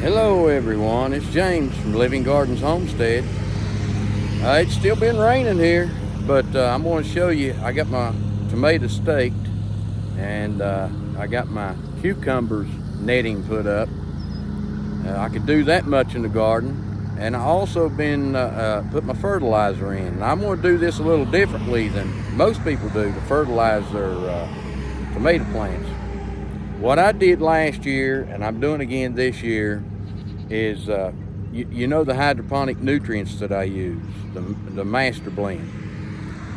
Hello everyone, it's James from Living Gardens Homestead. It's still been raining here, but I'm going to show you. I got my tomatoes staked, and I got my cucumbers netting put up. I could do that much in the garden, and I also been put my fertilizer in. And I'm going to do this a little differently than most people do to fertilize their tomato plants. What I did last year, and I'm doing again this year, is you know the hydroponic nutrients that I use, the master blend.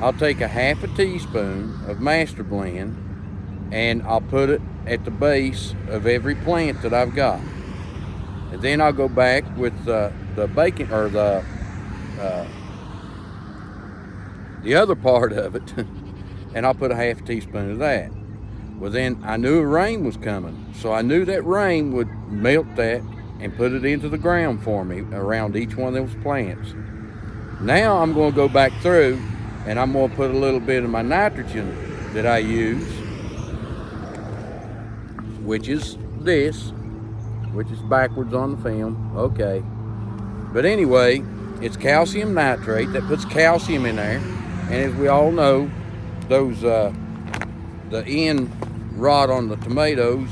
I'll take a half a teaspoon of master blend and I'll put it at the base of every plant that I've got. And then I'll go back with the baking, or the other part of it, and I'll put a half a teaspoon of that. Well, then I knew a rain was coming, so I knew that rain would melt that and put it into the ground for me around each one of those plants. Now I'm going to go back through and I'm going to put a little bit of my nitrogen that I use, which is this, which is backwards on the film. Okay. But anyway, it's calcium nitrate that puts calcium in there. And as we all know, those the end rot on the tomatoes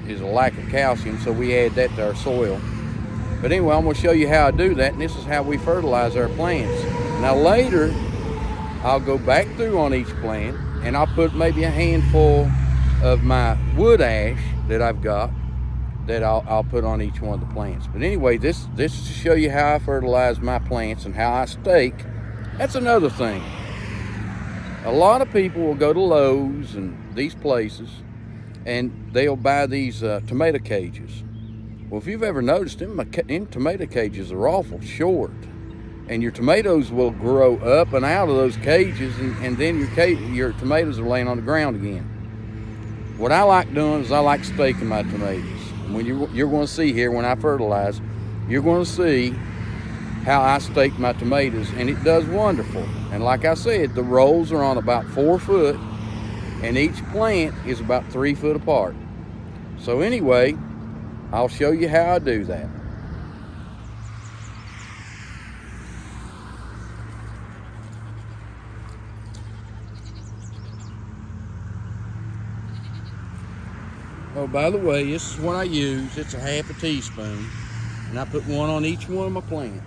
is a lack of calcium, so we add that to our soil. But anyway, I'm going to show you how I do that, and this is how we fertilize our plants. Now later, I'll go back through on each plant, and I'll put maybe a handful of my wood ash that I've got that I'll put on each one of the plants. But anyway, this is to show you how I fertilize my plants and how I stake. That's another thing. A lot of people will go to Lowe's and these places, and they'll buy these tomato cages. Well, if you've ever noticed, them tomato cages are awful short, and your tomatoes will grow up and out of those cages, and then your tomatoes are laying on the ground again. What I like doing is I like staking my tomatoes. And when you're going to see here when I fertilize, you're going to see how I stake my tomatoes, and it does wonderful. And like I said, the rows are on about 4 foot, and each plant is about 3 foot apart. So anyway, I'll show you how I do that. Oh, by the way, this is what I use. It's a half a teaspoon, and I put one on each one of my plants.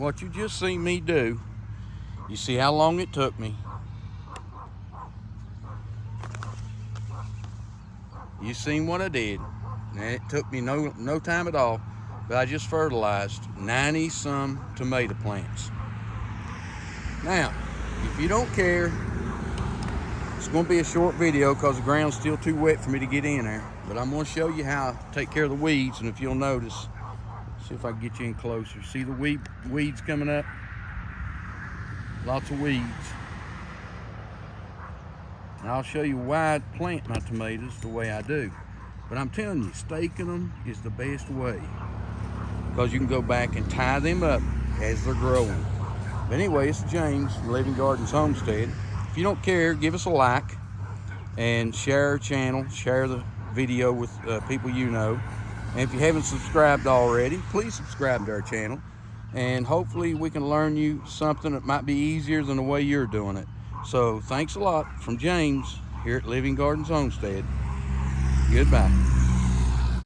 what you just seen me do. You see how long it took me. You seen what I did. And it took me no time at all, but I just fertilized 90 some tomato plants. Now, if you don't care, it's going to be a short video because the ground's still too wet for me to get in there. But I'm going to show you how to take care of the weeds. And if you'll notice, see if I can get you in closer. See the weeds coming up? Lots of weeds. And I'll show you why I plant my tomatoes the way I do. But I'm telling you, staking them is the best way, because you can go back and tie them up as they're growing. But anyway, it's James from Living Gardens Homestead. If you don't care, give us a like and share our channel, share the video with people you know. And if you haven't subscribed already, please subscribe to our channel. And hopefully we can learn you something that might be easier than the way you're doing it. So thanks a lot from James here at Living Gardens Homestead. Goodbye.